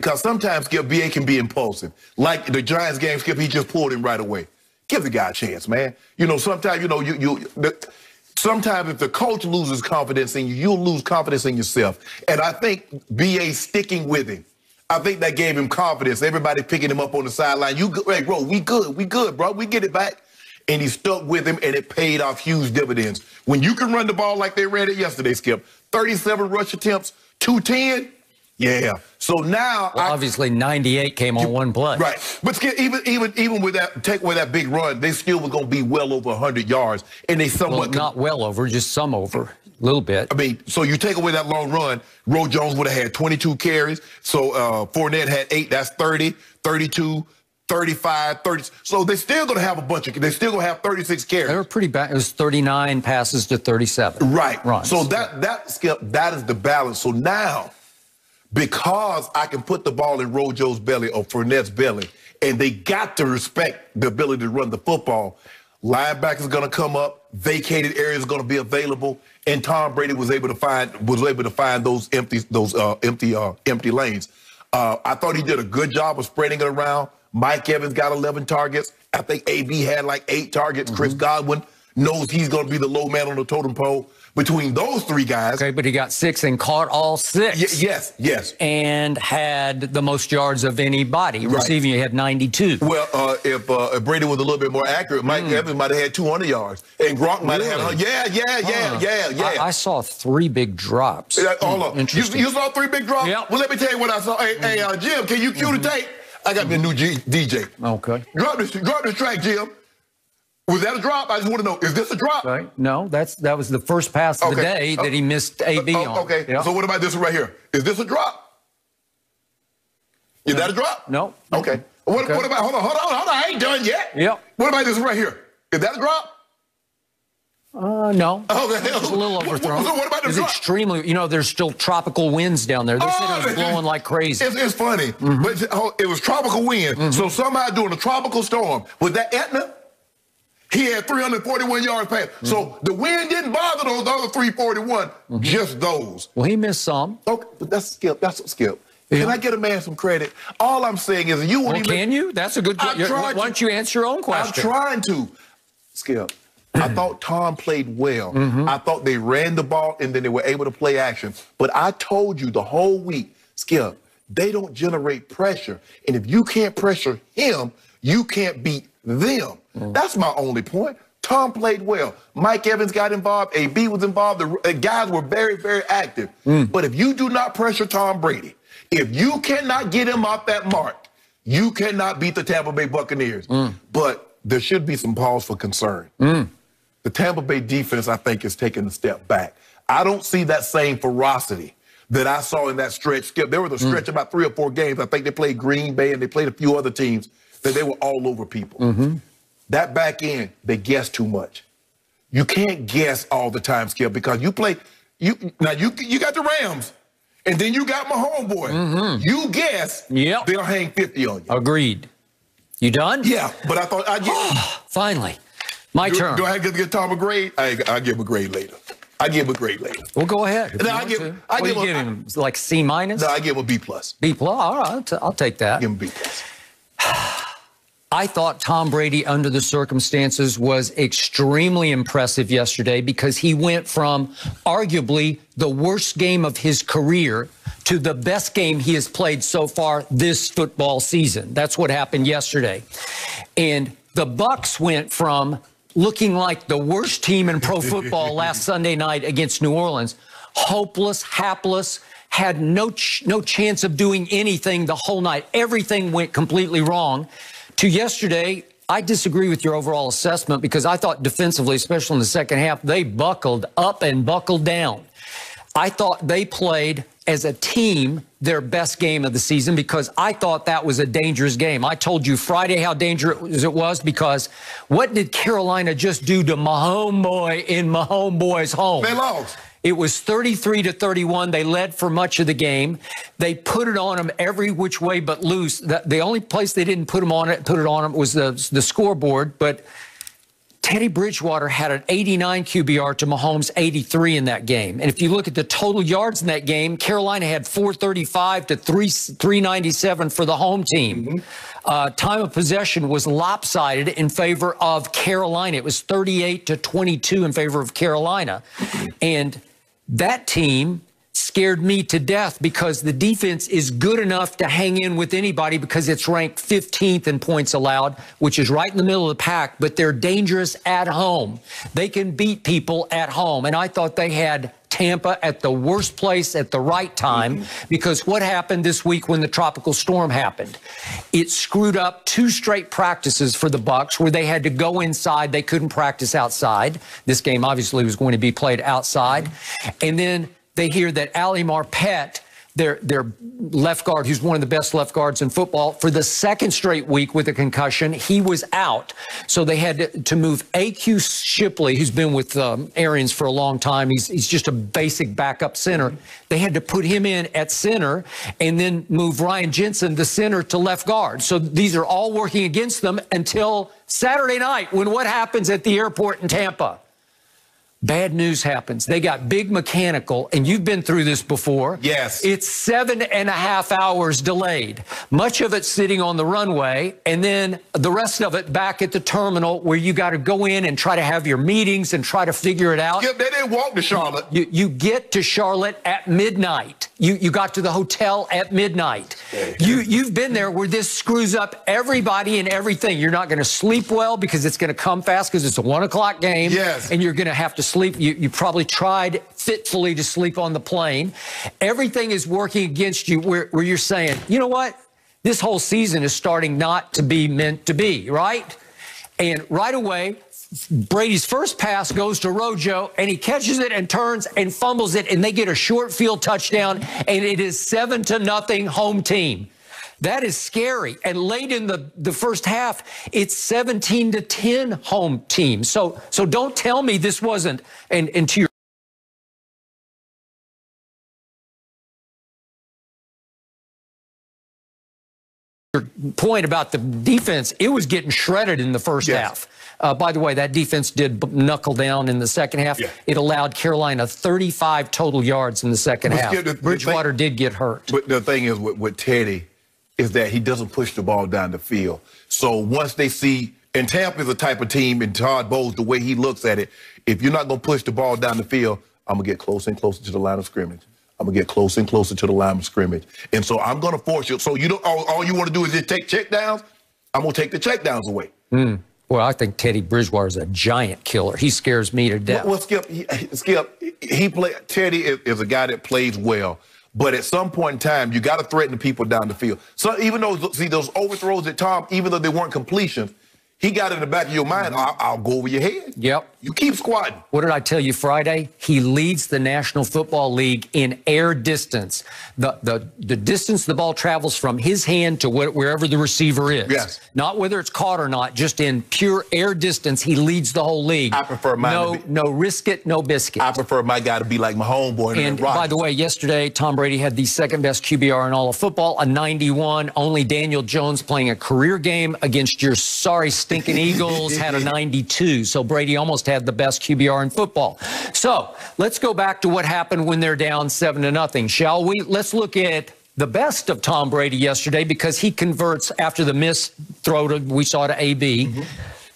Because sometimes, Skip, BA can be impulsive. Like the Giants game, Skip, he just pulled him right away. Give the guy a chance, man. You know, sometimes, you know, sometimes if the coach loses confidence in you, you'll lose confidence in yourself. And I think BA sticking with him, I think that gave him confidence. Everybody picking him up on the sideline. Hey, bro, we good, bro. We get it back. And he stuck with him, and it paid off huge dividends. When you can run the ball like they ran it yesterday, Skip, 37 rush attempts, 210, yeah. So now, obviously 98 came on one play. Right, but Skip, even with that, take away that big run, they still was going to be well over 100 yards, and they somewhat not well over, just some over. A little bit. I mean, so you take away that long run, Roe Jones would have had 22 carries. So Fournette had 8. That's 30, 32, 35, 30. So they're still going to have a bunch of, they're still going to have 36 carries. They were pretty bad. It was 39 passes to 37. Right. Runs. So Skip, that is the balance. So now, because I can put the ball in Rojo's belly or Fournette's belly, and they got to respect the ability to run the football, linebackers going to come up, vacated areas are going to be available, and Tom Brady was able to find those empty lanes. I thought he did a good job of spreading it around. Mike Evans got 11 targets. I think AB had like 8 targets. Chris Godwin knows he's going to be the low man on the totem pole. Between those 3 guys. Okay, but he got 6 and caught all 6. Yes. And had the most yards of anybody. Right. Receiving, he had 92. Well, if Brady was a little bit more accurate, Mike Evans might have had 200 yards. And Gronk might have had, yeah. I saw 3 big drops. Hold on. You saw 3 big drops? Yep. Well, let me tell you what I saw. Hey, Jim, can you cue the tape? I got me a new DJ. Okay. Drop this track, Jim. Was that a drop? I just want to know, is this a drop? Okay. No, that was the first pass of the day that he missed AB on. Okay, yep. So what about this one right here? Is this a drop? Is that a drop? No. Okay. What about, hold on, I ain't done yet. Yep. What about this one right here? Is that a drop? No. Okay. It's a little overthrown. What about the it's drop? extremely, you know, there's still tropical winds down there. They said it was blowing like crazy. It's funny, but it was tropical wind. So somehow during a tropical storm, was that Etna? He had 341 yards pass. So the wind didn't bother those other 341, just those. Well, he missed some. Okay, but that's Skip. That's a Skip. Yeah. Can I get a man some credit? All I'm saying is you won't even... Can you? That's a good question. Why don't you answer your own question? I'm trying to. Skip, I thought Tom played well. I thought they ran the ball and then they were able to play action. But I told you the whole week, Skip, they don't generate pressure. And if you can't pressure him, you can't beat them. That's my only point. Tom played well. Mike Evans got involved. AB was involved. The guys were very, very active. But if you do not pressure Tom Brady, if you cannot get him off that mark, you cannot beat the Tampa Bay Buccaneers. But there should be some pause for concern. The Tampa Bay defense, I think, is taking a step back. I don't see that same ferocity that I saw in that stretch. Skip, there was a stretch about 3 or 4 games. I think they played Green Bay and they played a few other teams that they were all over people. That back end, they guess too much. You can't guess all the time, Skip, because you play, you got the Rams, and then you got my homeboy. You guess, they'll hang 50 on you. Agreed. You done? Yeah, but I thought I'd get... Finally. My turn. Do I have to give Tom a grade? I'll give him a grade later. I give him a grade later. Well, go ahead. No, I give him like C-? No, I give him a B+. B+? All right, I'll take that. Give him a B+. I thought Tom Brady, under the circumstances, was extremely impressive yesterday because he went from arguably the worst game of his career to the best game he has played so far this football season. That's what happened yesterday. And the Bucs went from looking like the worst team in pro football last Sunday night against New Orleans, hopeless, hapless, had no chance of doing anything the whole night. Everything went completely wrong. To yesterday, I disagree with your overall assessment because I thought defensively, especially in the second half, they buckled up and buckled down. I thought they played as a team their best game of the season because I thought that was a dangerous game. I told you Friday how dangerous it was because what did Carolina just do to my homeboy in my homeboy's home? They lost. It was 33-31. They led for much of the game. They put it on them every which way but loose. The only place they didn't put it on them was the scoreboard. But Teddy Bridgewater had an 89 QBR to Mahomes' 83 in that game. And if you look at the total yards in that game, Carolina had 435 to 397 for the home team. Time of possession was lopsided in favor of Carolina. It was 38 to 22 in favor of Carolina. And that team scared me to death because the defense is good enough to hang in with anybody because it's ranked 15th in points allowed, which is right in the middle of the pack, but they're dangerous at home. They can beat people at home. And I thought they had Tampa at the worst place at the right time because what happened this week when the tropical storm happened? It screwed up 2 straight practices for the Bucs where they had to go inside. They couldn't practice outside. This game obviously was going to be played outside. And then they hear that Ali Marpet, their left guard, who's one of the best left guards in football, for the 2nd straight week with a concussion, he was out. So they had to move A.Q. Shipley, who's been with Arians for a long time. He's just a basic backup center. They had to put him in at center and then move Ryan Jensen, the center, to left guard. So these are all working against them until Saturday night when what happens at the airport in Tampa? Bad news happens. They got big mechanical, and you've been through this before. Yes. It's 7.5 hours delayed. Much of it sitting on the runway, and then the rest of it back at the terminal where you got to go in and try to have your meetings and try to figure it out. Yep, they didn't walk to Charlotte. You get to Charlotte at midnight. You got to the hotel at midnight. You've been there where this screws up everybody and everything. You're not going to sleep well because it's going to come fast because it's a 1 o'clock game. Yes. And you're going to have to sleep. You probably tried fitfully to sleep on the plane. Everything is working against you where you're saying, you know what? This whole season is starting not to be meant to be, right? And right away, Brady's first pass goes to Rojo, and he catches it and turns and fumbles it, and they get a short field touchdown, and it is 7-0 home team. That is scary. And late in the first half, it's 17-10 home team. So don't tell me this wasn't, and to your point about the defense, it was getting shredded in the first half. By the way, that defense did knuckle down in the second half. Yeah. It allowed Carolina 35 total yards in the second half. Bridgewater did get hurt. But the thing is with Teddy is that he doesn't push the ball down the field. So once they see, and Tampa is the type of team, and Todd Bowles, the way he looks at it, if you're not going to push the ball down the field, I'm going to get closer and closer to the line of scrimmage. I'm going to get closer and closer to the line of scrimmage. And so I'm going to force you. So you don't, all you want to do is just take checkdowns. I'm going to take the checkdowns away. Well, I think Teddy Bridgewater is a giant killer. He scares me to death. Well, Skip, Teddy is a guy that plays well. But at some point in time, you got to threaten the people down the field. So even though, see, those overthrows at Tom, even though they weren't completions, he got in the back of your mind, I'll go over your head. Yep. You keep squatting. What did I tell you Friday? He leads the National Football League in air distance. The distance the ball travels from his hand to wherever the receiver is. Yes. Not whether it's caught or not, just in pure air distance, he leads the whole league. I prefer mine no risk it, no biscuit. I prefer my guy to be like my homeboy. And by the way, yesterday, Tom Brady had the 2nd best QBR in all of football, a 91. Only Daniel Jones playing a career game against your sorry stinking Eagles had a 92. So Brady almost had the best QBR in football. So let's go back to what happened when they're down 7-0, shall we? Let's look at the best of Tom Brady yesterday because he converts after the missed throw we saw to AB.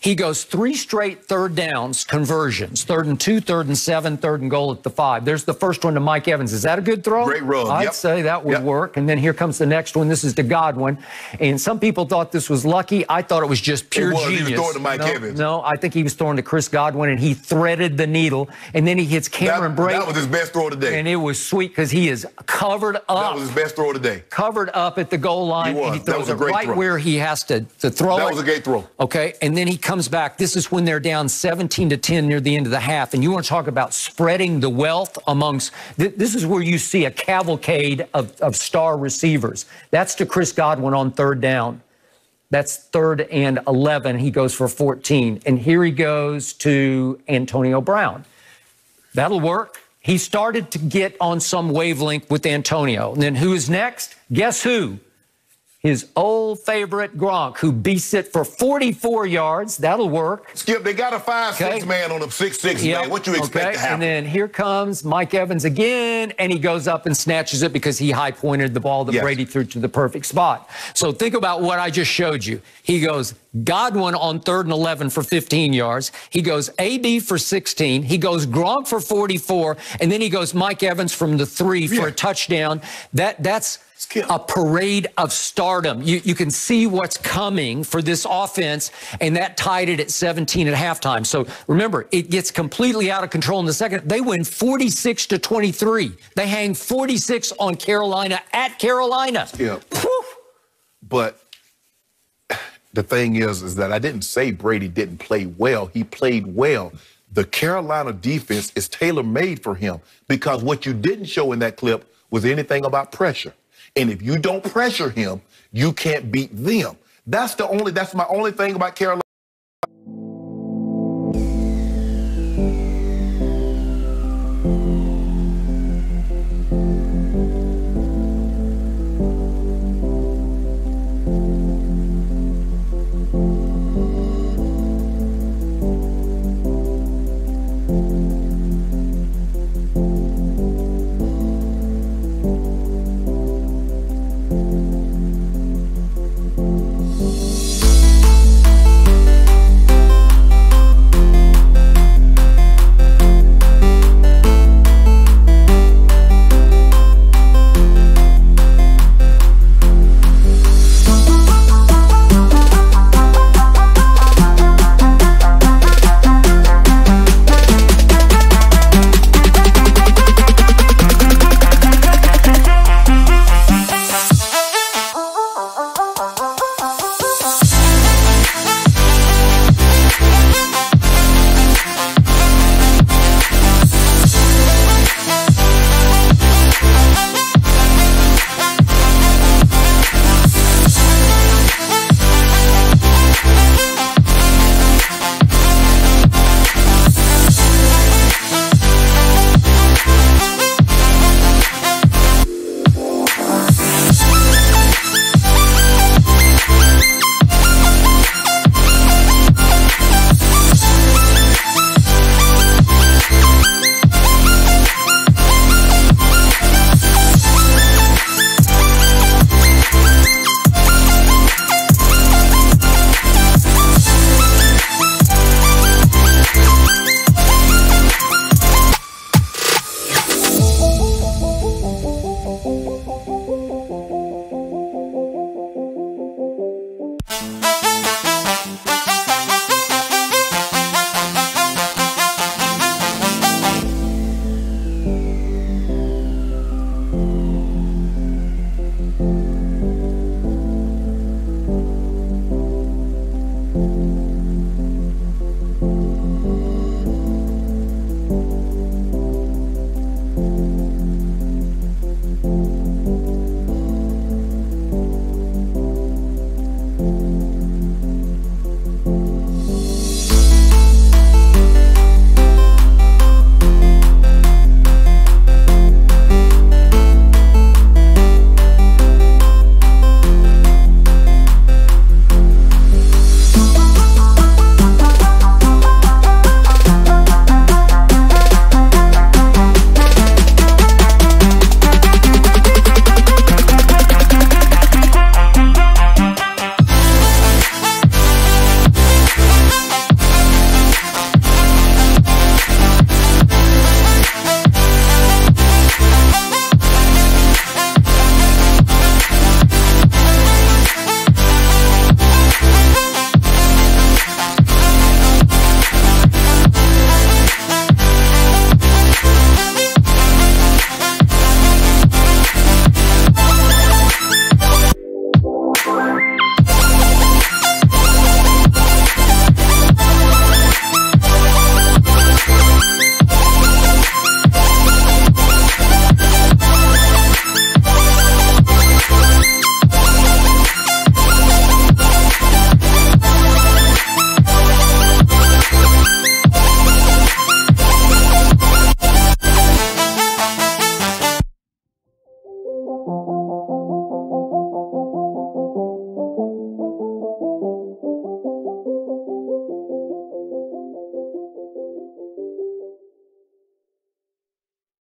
He goes 3 straight third downs conversions, 3rd and 2, 3rd and 7, 3rd and goal at the 5. There's the first one to Mike Evans. Is that a good throw? Great run. I'd say that would work. And then here comes the next one. This is to Godwin. And some people thought this was lucky. I thought it was just pure genius. He was throwing to Mike Evans. No, I think he was throwing to Chris Godwin, and he threaded the needle. And then he hits Cameron Brate. That was his best throw today. And it was sweet because he is covered up. That was his best throw today. Covered up at the goal line. He was. And he throws it right throw. Where he has to throw it. That was a great throw. Okay, and then he comes back. This is when they're down 17-10 near the end of the half. And you want to talk about spreading the wealth amongst, this is where you see a cavalcade of star receivers. That's to Chris Godwin on 3rd down. That's 3rd and 11. He goes for 14. And here he goes to Antonio Brown. That'll work. He started to get on some wavelength with Antonio. And then who is next? Guess who? his old favorite Gronk, who beats it for 44 yards. That'll work. Skip, they got a 5'6" man on a 6'6" man. What you expect to happen? And then here comes Mike Evans again, and he goes up and snatches it because he high-pointed the ball that Brady threw to the perfect spot. So think about what I just showed you. He goes Godwin on 3rd and 11 for 15 yards. He goes AB for 16. He goes Gronk for 44, and then he goes Mike Evans from the 3 for a touchdown. That's a parade of stardom. You can see what's coming for this offense, and that tied it at 17 at halftime. So remember, it gets completely out of control in the second. They win 46-23. They hang 46 on Carolina at Carolina. Yeah. But the thing is that I didn't say Brady didn't play well. He played well. The Carolina defense is tailor-made for him because what you didn't show in that clip was anything about pressure. And if you don't pressure him, you can't beat them. That's my only thing about Carolina.